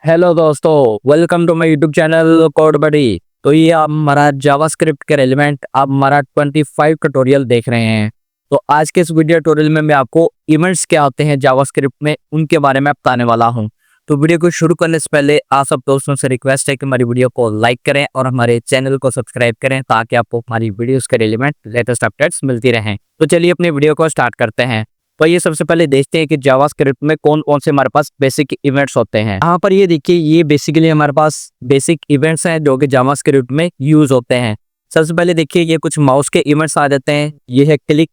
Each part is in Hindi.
हेलो दोस्तों, welcome to my YouTube channel code buddy. तो ये आप हमारा जावास्क्रिप्ट के रेलिवेंट आप हमारा 25 ट्यूटोरियल देख रहे हैं। तो आज के इस वीडियो ट्यूटोरियल में मैं आपको इवेंट्स क्या होते हैं जावास्क्रिप्ट में उनके बारे में बताने वाला हूं। तो वीडियो को शुरू करने से पहले आप सब दोस्तों से रिक्वेस्ट है कि हमारी वीडियो को लाइक करें और हमारे चैनल को सब्सक्राइब करें ताकि आपको हमारी वीडियोस के रेलिवेंट लेटेस्ट अपडेट्स मिलती रहें। तो चलिए अपनी वीडियो को स्टार्ट करते हैं। तो ये सबसे पहले देखते हैं कि जावास्क्रिप्ट में कौन कौन से हमारे पास बेसिक इवेंट्स होते हैं। यहाँ पर ये देखिए, ये बेसिकली हमारे पास बेसिक इवेंट्स हैं जो कि जावास्क्रिप्ट में यूज होते हैं। सबसे पहले देखिए, ये कुछ माउस के इवेंट्स आ जाते हैं। ये है क्लिक,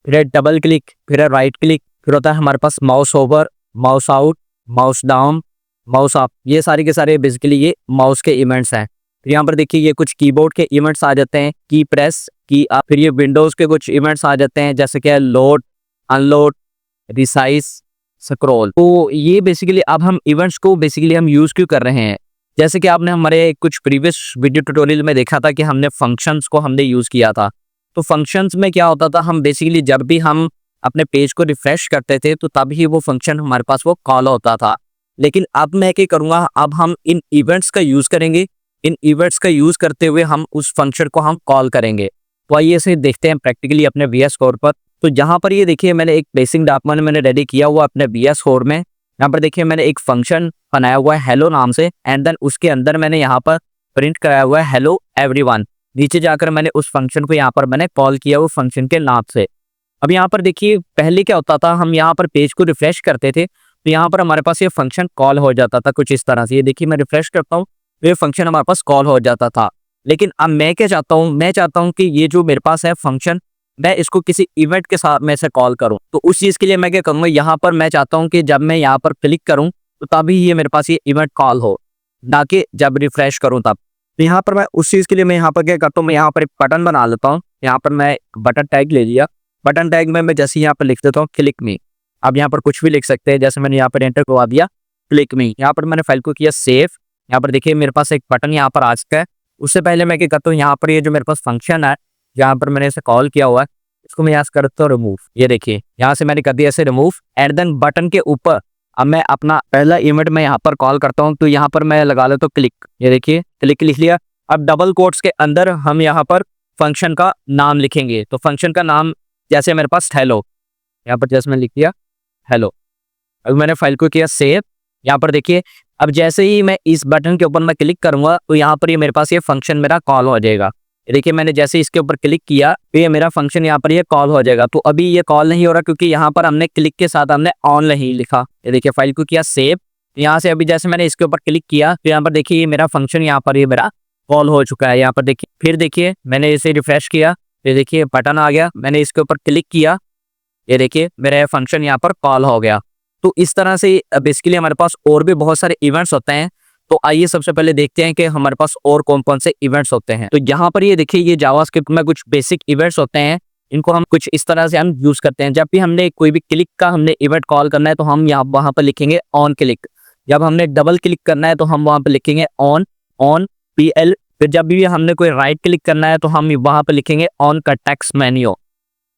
फिर है डबल क्लिक, फिर है राइट क्लिक, फिर होता है हमारे पास mouse over, mouse out, mouse down, mouse up. ये सारे के सारे बेसिकली ये माउस के इवेंट्स हैं। फिर यहाँ पर देखिए, ये कुछ कीबोर्ड के इवेंट्स आ जाते हैं, की प्रेस, की अप। फिर ये विंडोज के कुछ इवेंट्स आ जाते हैं जैसे कि लोड, अनलोड, रिसाइज, स्क्रॉल। तो ये बेसिकली अब हम इवेंट्स को बेसिकली हम यूज क्यों कर रहे हैं। जैसे कि आपने हमारे कुछ प्रीवियस वीडियो ट्यूटोरियल में देखा था कि हमने फंक्शंस को हमने यूज किया था। तो फंक्शंस में क्या होता था, हम बेसिकली जब भी हम अपने पेज को रिफ्रेश करते थे तो तभी वो फंक्शन हमारे पास वो कॉल होता था। लेकिन अब मैं क्या करूंगा, अब हम इन इवेंट्स का यूज करेंगे। इन इवेंट्स का यूज करते हुए हम उस फंक्शन को हम कॉल करेंगे। तो आइए इसे देखते हैं प्रैक्टिकली अपने VS कोड पर। तो यहाँ पर ये देखिए, मैंने एक बेसिक डॉक्यूमेंट मैंने रेडी किया हुआ अपने VS कोड में। यहाँ पर देखिए, मैंने एक फंक्शन बनाया हुआ है हेलो नाम से, एंड देन उसके अंदर मैंने यहाँ पर प्रिंट कराया हुआ है हेलो एवरीवन। नीचे जाकर मैंने उस फंक्शन को यहाँ पर मैंने कॉल किया वो फंक्शन के नाम से। अब यहाँ पर देखिए, पहले क्या होता था, हम यहाँ पर पेज को रिफ्रेश करते थे तो यहाँ पर हमारे पास ये फंक्शन कॉल हो जाता था कुछ इस तरह से। ये देखिए, मैं रिफ्रेश करता हूँ तो ये फंक्शन हमारे पास कॉल हो जाता था। लेकिन अब मैं क्या चाहता हूँ, मैं चाहता हूँ कि ये जो मेरे पास है फंक्शन, मैं इसको किसी इवेंट के साथ में से कॉल करूं। तो उस चीज के लिए मैं क्या करूंगा, यहाँ पर मैं चाहता हूं कि जब मैं यहाँ पर क्लिक करूं तो तभी ये मेरे पास ये इवेंट कॉल हो, ना कि जब रिफ्रेश करूं तब। तो यहाँ पर मैं उस चीज के लिए मैं यहाँ पर क्या करता हूँ, मैं यहाँ पर एक बटन बना लेता हूँ। यहाँ पर मैं बटन टैग ले लिया। बटन टैग में मैं जैसे यहाँ पर लिख देता हूँ क्लिक मी। अब यहाँ पर कुछ भी लिख सकते हैं, जैसे मैंने यहाँ पर एंटर करवा दिया क्लिक मी। यहाँ पर मैंने फाइल को किया सेव। यहाँ पर देखिए, मेरे पास एक बटन यहाँ पर आ चुका है। उससे पहले मैं क्या करता हूँ, यहाँ पर ये जो मेरे पास फंक्शन है यहाँ पर मैंने इसे कॉल किया हुआ है, इसको मैं यहाँ से करता हूँ रिमूव। ये देखिए, यहाँ से मैंने कर दिया ऐसे रिमूव। एंड देन बटन के ऊपर अब मैं अपना पहला इवेंट मैं यहाँ पर कॉल करता हूँ। तो यहाँ पर मैं लगा लेता हूँ क्लिक। ये देखिए, क्लिक लिख लिया। अब डबल कोट्स के अंदर हम यहाँ पर फंक्शन का नाम लिखेंगे। तो फंक्शन का नाम जैसे मेरे पास हेलो, यहाँ पर जैसे मैंने लिख दिया हेलो। अब मैंने फाइल को किया सेव। यहाँ पर देखिए, अब जैसे ही मैं इस बटन के ऊपर मैं क्लिक करूंगा तो यहाँ पर ये मेरे पास ये फंक्शन मेरा कॉल हो जाएगा। देखिए, मैंने जैसे इसके ऊपर क्लिक किया तो ये मेरा फंक्शन यहाँ पर ये कॉल हो जाएगा। तो अभी ये कॉल नहीं हो रहा क्योंकि यहाँ पर हमने क्लिक के साथ हमने ऑन नहीं लिखा। ये देखिए, फाइल को किया सेव। यहाँ से अभी जैसे मैंने इसके ऊपर क्लिक किया तो यहाँ पर देखिए ये मेरा फंक्शन यहाँ पर ये मेरा कॉल हो चुका है। यहाँ पर देखिए, फिर देखिए मैंने इसे रिफ्रेश किया, ये देखिए बटन आ गया, मैंने इसके ऊपर क्लिक किया, ये देखिए मेरा फंक्शन यहाँ पर कॉल हो गया। तो इस तरह से बेसिकली हमारे पास और भी बहुत सारे इवेंट्स होते हैं। तो आइए सबसे पहले देखते हैं कि हमारे पास और कौन कौन से इवेंट्स होते हैं। तो यहाँ पर ये देखिए, ये जावास्क्रिप्ट में कुछ बेसिक इवेंट्स होते हैं। इनको हम कुछ इस तरह से हम यूज करते हैं। जब भी हमने कोई भी क्लिक का हमने इवेंट कॉल करना है तो हम यहाँ वहाँ पर लिखेंगे ऑन क्लिक। जब हमने डबल क्लिक करना है तो हम वहाँ पर लिखेंगे ऑन ऑन PL। फिर जब भी हमने कोई राइट क्लिक करना है तो हम वहाँ पर लिखेंगे ऑन का टेक्स्ट मेन्यू।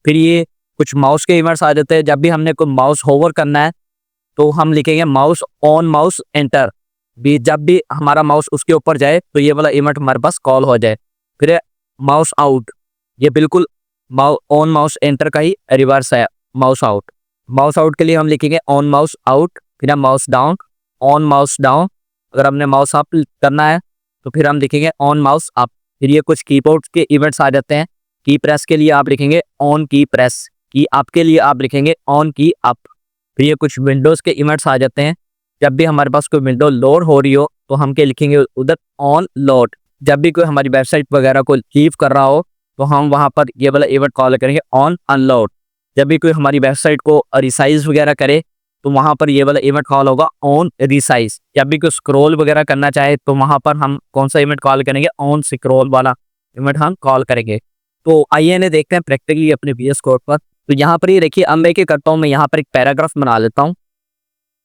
फिर ये कुछ माउस के इवेंट्स आ जाते हैं। जब भी हमने कोई माउस होवर करना है तो हम लिखेंगे माउस ऑन माउस एंटर। भी जब भी हमारा माउस उसके ऊपर जाए तो ये वाला इवेंट हमारे पास कॉल हो जाए। फिर माउस आउट, ये बिल्कुल ऑन माउस एंटर का ही रिवर्स है माउस आउट। माउस आउट के लिए हम लिखेंगे ऑन माउस आउट। फिर हम mouse down, on mouse down. अगर हमने माउस अप करना है तो फिर हम लिखेंगे ऑन माउस अप। फिर ये कुछ कीबोर्ड के इवेंट्स आ जाते हैं। की प्रेस के लिए आप लिखेंगे ऑन की प्रेस, की अप के लिए आप लिखेंगे ऑन की अप। फिर ये कुछ विंडोज के इवेंट्स आ जाते हैं। जब भी हमारे पास कोई विंडो लोड हो रही हो तो हम क्या लिखेंगे उधर ऑन लोड। जब भी कोई हमारी वेबसाइट वगैरह को लीव कर रहा हो तो हम वहां पर ये वाला इवेंट कॉल करेंगे ऑन अनलोड। जब भी कोई हमारी वेबसाइट को रिसाइज वगैरह करे तो वहां पर ये वाला इवेंट कॉल होगा ऑन रिसाइज। जब भी कोई स्क्रॉल वगैरह करना चाहे तो वहां पर हम कौन सा इवेंट कॉल करेंगे, ऑन स्क्रॉल वाला इवेंट हम कॉल करेंगे। तो आइए इन्हें देखते हैं प्रैक्टिकली अपने VS कोड पर। तो यहाँ पर ये देखिए, अब मैं क्या करता हूँ, मैं यहाँ पर एक पैराग्राफ बना लेता हूँ।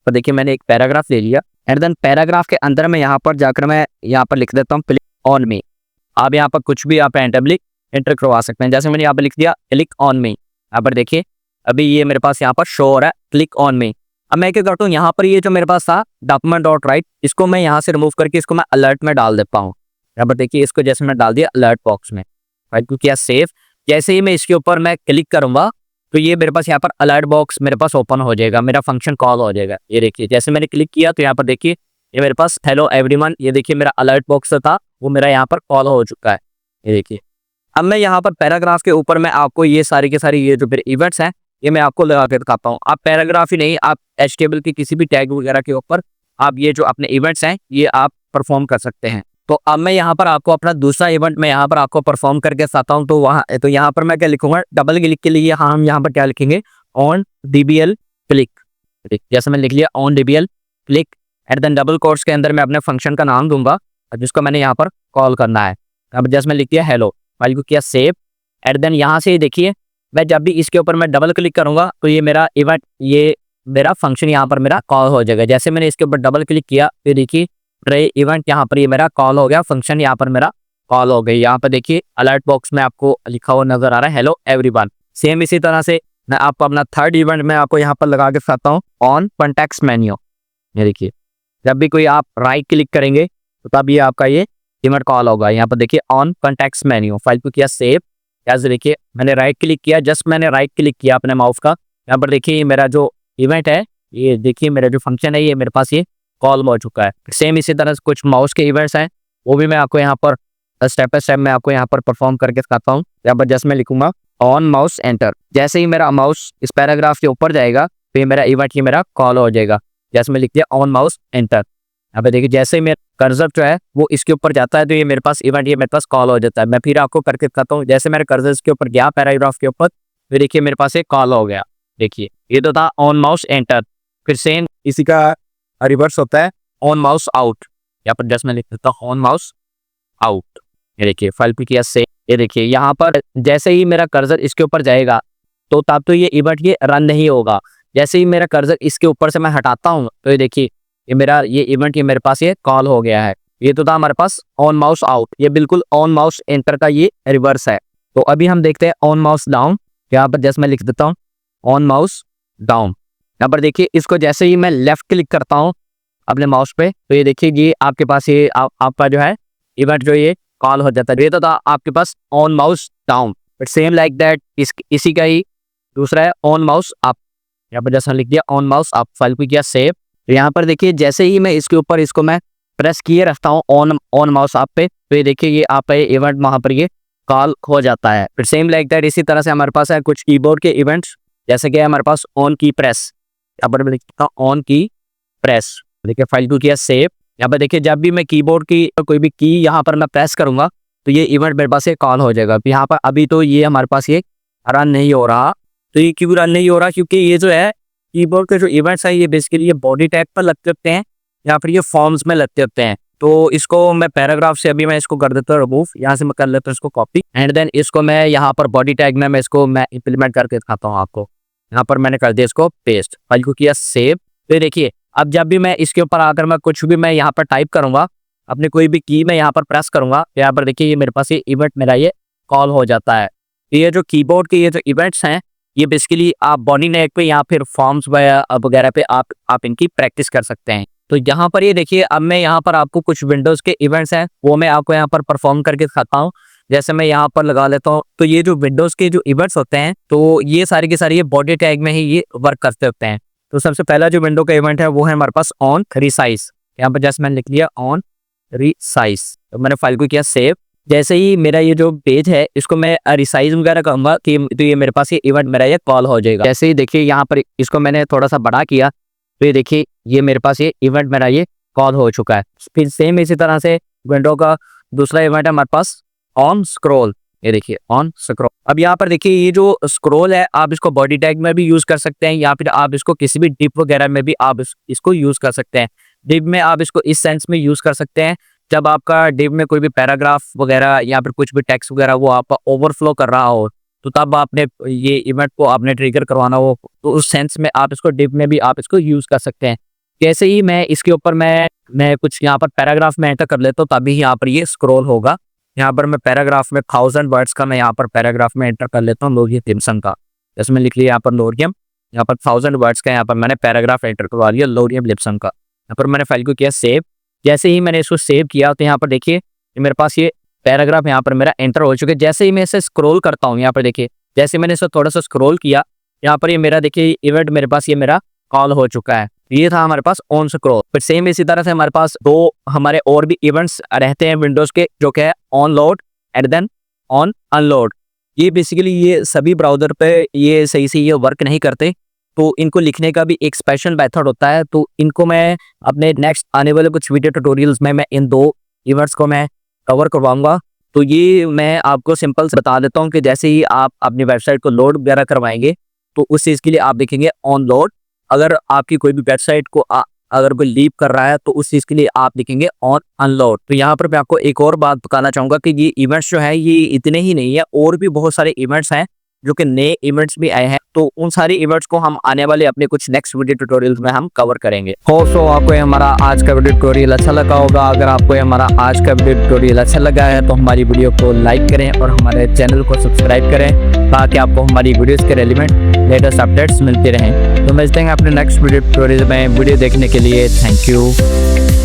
तो देखिए, मैंने एक पैराग्राफ ले लिया एंड देन पैराग्राफ के अंदर मैं यहाँ पर जाकर मैं यहाँ पर लिख देता हूँ क्लिक ऑन मी। आप यहाँ पर कुछ भी आप एंटर करवा सकते हैं। जैसे मैंने यहाँ पर लिख दिया क्लिक ऑन मी। यहाँ पर देखिए, अभी ये मेरे पास यहाँ पर शो हो रहा है क्लिक ऑन मी। अब मैं क्या करता हूँ, यहाँ पर ये जो मेरे पास था डॉक्यूमेंट डॉट राइट, इसको मैं यहाँ से रिमूव करके इसको मैं अलर्ट में डाल देता हूँ। यहाँ पर देखिए इसको जैसे मैं डाल दिया अलर्ट बॉक्स में, राइट को किया सेव। जैसे ही मैं इसके ऊपर मैं क्लिक करूंगा तो ये मेरे पास यहाँ पर अलर्ट बॉक्स मेरे पास ओपन हो जाएगा, मेरा फंक्शन कॉल हो जाएगा। ये देखिए जैसे मैंने क्लिक किया तो यहाँ पर देखिए ये मेरे पास हेलो एवरीवन, ये देखिए मेरा अलर्ट बॉक्स था वो मेरा यहाँ पर कॉल हो चुका है। ये देखिए अब मैं यहाँ पर पैराग्राफ के ऊपर मैं आपको ये सारी के सारी ये जो मेरे इवेंट्स हैं ये मैं आपको लगा के दिखाता हूँ। आप पैराग्राफ ही नहीं, आप एचटीएमएल के किसी भी टैग वगैरह के ऊपर आप ये जो अपने इवेंट्स हैं ये आप परफॉर्म कर सकते हैं। तो अब मैं यहाँ पर आपको अपना दूसरा इवेंट मैं यहाँ पर आपको परफॉर्म करके दिखाता हूँ। तो यहाँ पर मैं क्या लिखूंगा, डबल क्लिक के लिए हम यहाँ पर क्या लिखेंगे, ऑन डीबीएल क्लिक। जैसे मैं लिख लिया on dbl click, at then double quotes के अंदर मैं अपने फंक्शन का नाम दूंगा जिसको मैंने यहाँ पर कॉल करना है। अब जैसे मैं लिख दिया हेलो, फाइल को किया सेव, एट देन यहाँ से देखिए मैं जब भी इसके ऊपर मैं डबल क्लिक करूंगा तो ये मेरा इवेंट, ये मेरा फंक्शन यहाँ पर मेरा कॉल हो जाएगा। जैसे मैंने इसके ऊपर डबल क्लिक किया फिर देखिए इवेंट यहाँ पर ये मेरा कॉल हो गया, फंक्शन यहाँ पर मेरा कॉल हो गई। यहाँ पर देखिए अलर्ट बॉक्स में आपको लिखा हुआ नजर आ रहा है हेलो एवरीवन। सेम इसी तरह से मैं आपको अपना थर्ड इवेंट में आपको यहाँ पर लगा के दिखाता हूँ, ऑन कॉन्टेक्स्ट मेन्यू। ये देखिए जब भी कोई आप राइट क्लिक करेंगे तो तब ये आपका ये इवेंट कॉल होगा। यहाँ पर देखिए ऑन कॉन्टेक्स्ट मेन्यू, फाइल को किया सेव। जैसे देखिए मैंने राइट क्लिक किया, जस्ट मैंने राइट क्लिक किया अपने माउस का, यहाँ पर देखिए ये मेरा जो इवेंट है, ये देखिए मेरा जो फंक्शन है ये मेरे पास ये कॉल हो चुका है। सेम इसी तरह से कुछ माउस के इवेंट्स हैं वो भी मैं आपको यहाँ पर स्टेप बाय स्टेप मैं आपको यहाँ पर परफॉर्म करके दिखाता हूँ। यहाँ पर जस्ट मैं लिखूंगा ऑन माउस एंटर, जैसे ही मेरा माउस इस पैराग्राफ के ऊपर जाएगा तो ये मेरा इवेंट ये मेरा कॉल हो जाएगा। जैसे मैं लिख दिया ऑन माउस एंटर, यहाँ पे देखिए जैसे ही मेरा कर्सर जो है वो इसके ऊपर जाता है तो ये मेरे पास इवेंट ये मेरे पास कॉल हो जाता है। मैं फिर आपको करके दिखाता हूँ। जैसे मेरे कर्सर के ऊपर गया पैराग्राफ के ऊपर तो देखिए मेरे पास एक कॉल हो गया। देखिए ये तो था ऑन माउस एंटर, फिर सेम इसी का रिवर्स होता है ऑन माउस आउट। यहाँ पर जस्ट मैं लिख देता हूँ ऑन माउस आउट। ये देखिए फाइल पे किया सेव। ये देखिए यहाँ पर जैसे ही मेरा कर्सर इसके ऊपर जाएगा तो तब तो ये इवेंट ये रन नहीं होगा। जैसे ही मेरा कर्सर इसके ऊपर से मैं हटाता हूँ तो ये देखिए ये मेरा ये इवेंट ये मेरे पास ये कॉल हो गया है। ये तो था हमारे पास ऑन माउस आउट, ये बिल्कुल ऑन माउस एंटर का ये रिवर्स है। तो अभी हम देखते हैं ऑन माउस डाउन। यहाँ पर जैसे मैं लिख देता हूँ ऑन माउस डाउन। यहाँ पर देखिए इसको जैसे ही मैं लेफ्ट क्लिक करता हूँ अपने माउस पे तो ये देखिए ये आपके पास ये आपका जो है इवेंट जो ये कॉल हो जाता है। ये तो था आपके pass on mouse down, but same like that इसी का ही दूसरा है ऑन माउस अप। यहाँ पर जैसा लिख दिया ऑन माउस अप, फाइल को किया सेव। तो यहाँ पर देखिए जैसे ही मैं इसके ऊपर इसको मैं प्रेस किए रखता हूँ ऑन माउस अप पे तो ये देखिए ये आपका ये इवेंट वहाँ पर ये कॉल हो जाता है। फिर सेम लाइक दैट इसी तरह से हमारे पास है कुछ कीबोर्ड के इवेंट्स, जैसे कि हमारे पास ऑन की प्रेस। यहाँ पर मैं लिखता हूँ ऑन की प्रेस, देखिए फाइल को किया सेव। यहाँ पर देखिए जब भी मैं कीबोर्ड की कोई भी की यहाँ पर मैं प्रेस करूंगा तो ये इवेंट मेरे पास ये कॉल हो जाएगा। यहाँ पर अभी तो ये हमारे पास ये रन नहीं हो रहा। तो ये क्यों रन नहीं हो रहा, क्योंकि ये जो है कीबोर्ड के जो इवेंट्स हैं ये बेसिकली ये बॉडी टैग पर लगते होते हैं या फिर ये फॉर्म्स में लगते होते हैं। तो इसको मैं पैराग्राफ से अभी मैं इसको कर देता हूँ रिमूव, यहाँ से मैं कर लेता हूँ इसको कॉपी, एंड देन इसको मैं यहाँ पर बॉडी टैग में मैं इसको मैं इंप्लीमेंट करके दिखाता हूँ आपको। यहाँ पर मैंने कर दिया इसको पेस्ट, फाइल को किया सेव। तो देखिए अब जब भी मैं इसके ऊपर आकर मैं कुछ भी मैं यहाँ पर टाइप करूंगा, अपने कोई भी की मैं यहाँ पर प्रेस करूंगा, यहाँ पर देखिए ये मेरे पास ये इवेंट मेरा ये कॉल हो जाता है। तो ये जो कीबोर्ड के ये जो इवेंट्स हैं ये बेसिकली आप बॉडी टैग पे या फिर फॉर्म्स वगैरह पे आप इनकी प्रैक्टिस कर सकते हैं। तो यहाँ पर ये देखिए अब मैं यहाँ पर आपको कुछ विंडोज के इवेंट्स हैं वो मैं आपको यहाँ पर परफॉर्म करके दिखाता हूँ। जैसे मैं यहाँ पर लगा लेता हूँ तो ये जो विंडोज के जो इवेंट्स होते हैं तो ये सारे के सारे ये बॉडी टैग में ही ये वर्क करते होते हैं। तो सबसे पहला जो विंडो का इवेंट है वो है हमारे पास ऑन रिसाइज। यहाँ पर जैसे मैंने लिख लिया ऑन रिसाइज, तो मैंने फाइल को किया सेव। जैसे ही मेरा ये जो पेज है इसको मैं रिसाइज वगैरह कहूंगा कि तो ये मेरे पास ये इवेंट मेरा ये कॉल हो जाएगा। जैसे ही देखिए यहाँ पर इसको मैंने थोड़ा सा बड़ा किया तो ये देखिए ये मेरे पास ये इवेंट मेरा ये कॉल हो चुका है। फिर सेम इसी तरह से विंडो का दूसरा इवेंट है हमारे पास ऑन स्क्रॉल। ये देखिए ऑन स्क्रॉल। अब यहाँ पर देखिए ये जो स्क्रॉल है आप इसको बॉडी टैग में भी यूज कर सकते हैं या फिर आप इसको किसी भी डिप वगैरह में भी आप इसको यूज कर सकते हैं। डिप में आप इसको इस सेंस में यूज कर सकते हैं जब आपका डिप में कोई भी पैराग्राफ वगैरह या फिर कुछ भी टेक्स्ट वगैरह वो आपका ओवरफ्लो कर रहा हो तो तब आपने ये इवेंट को आपने ट्रिगर करवाना हो तो उस सेंस में आप इसको डिप में भी आप इसको यूज कर सकते हैं। जैसे ही मैं इसके ऊपर मैं कुछ यहाँ पर पैराग्राफ में एंटर कर लेता हूँ तभी यहाँ पर ये स्क्रॉल होगा। यहाँ पर मैं पैराग्राफ में 1000 वर्ड्स का मैं यहाँ पर पैराग्राफ में एंटर कर लेता हूँ लोरियम टिम्सन का। जैसे मैं लिख लिया यहाँ पर लोरियम यहाँ पर 1000 वर्ड्स का यहाँ पर मैंने पैराग्राफ एंटर करवा दिया लोरियम लिप्सन का। यहाँ पर मैंने फाइल को किया सेव। जैसे ही मैंने इसको सेव किया तो यहाँ पर देखिए मेरे पास ये पैराग्राफ यहाँ पर मेरा एंटर हो चुका है। जैसे ही मैं इसे स्क्रॉल करता हूँ, यहाँ पर देखिए जैसे मैंने इसे थोड़ा सा स्क्रॉल किया, यहाँ पर ये मेरा देखिए इवेंट मेरे पास ये मेरा कॉल हो चुका है। ये था हमारे पास ऑन स्क्रॉल। फिर सेम इसी तरह से हमारे पास दो हमारे और भी इवेंट्स रहते हैं विंडोज के, जो कि है on load and then on unload. ये बेसिकली ये सभी ब्राउजर पे ये सही से ये वर्क नहीं करते, तो इनको लिखने का भी एक स्पेशल मेथड होता है। तो इनको मैं अपने नेक्स्ट आने वाले कुछ वीडियो ट्यूटोरियल्स में मैं इन दो इवेंट्स को मैं कवर करवाऊंगा। तो ये मैं आपको सिंपल से बता देता हूँ कि जैसे ही आप अपनी वेबसाइट को लोड वगैरह करवाएंगे तो उस चीज़ के लिए आप देखेंगे ऑन लोड। अगर आपकी कोई भी वेबसाइट को अगर कोई लीव कर रहा है तो उस चीज़ के लिए आप लिखेंगे ऑन अनलोड। तो यहाँ पर मैं आपको एक और बात बताना चाहूँगा कि ये इवेंट्स जो है ये इतने ही नहीं है, और भी बहुत सारे इवेंट्स हैं जो कि नए इवेंट्स भी आए हैं। तो उन सारे इवेंट्स को हम आने वाले अपने कुछ नेक्स्ट वीडियो ट्यूटोरियल्स में हम कवर करेंगे। सो आपको हमारा आज का वीडियो ट्यूटोरियल अच्छा लगा होगा। अगर आपको हमारा आज का वीडियो ट्यूटोरियल अच्छा लगा है तो हमारी वीडियो को लाइक करें और हमारे चैनल को सब्सक्राइब करें, ताकि आपको हमारी वीडियोस के रेलिवेंट लेटेस्ट अपडेट्स मिलते रहें। तो मिलते हैं अपने नेक्स्ट वीडियो ट्यूटोरियल में। वीडियो देखने के लिए थैंक यू।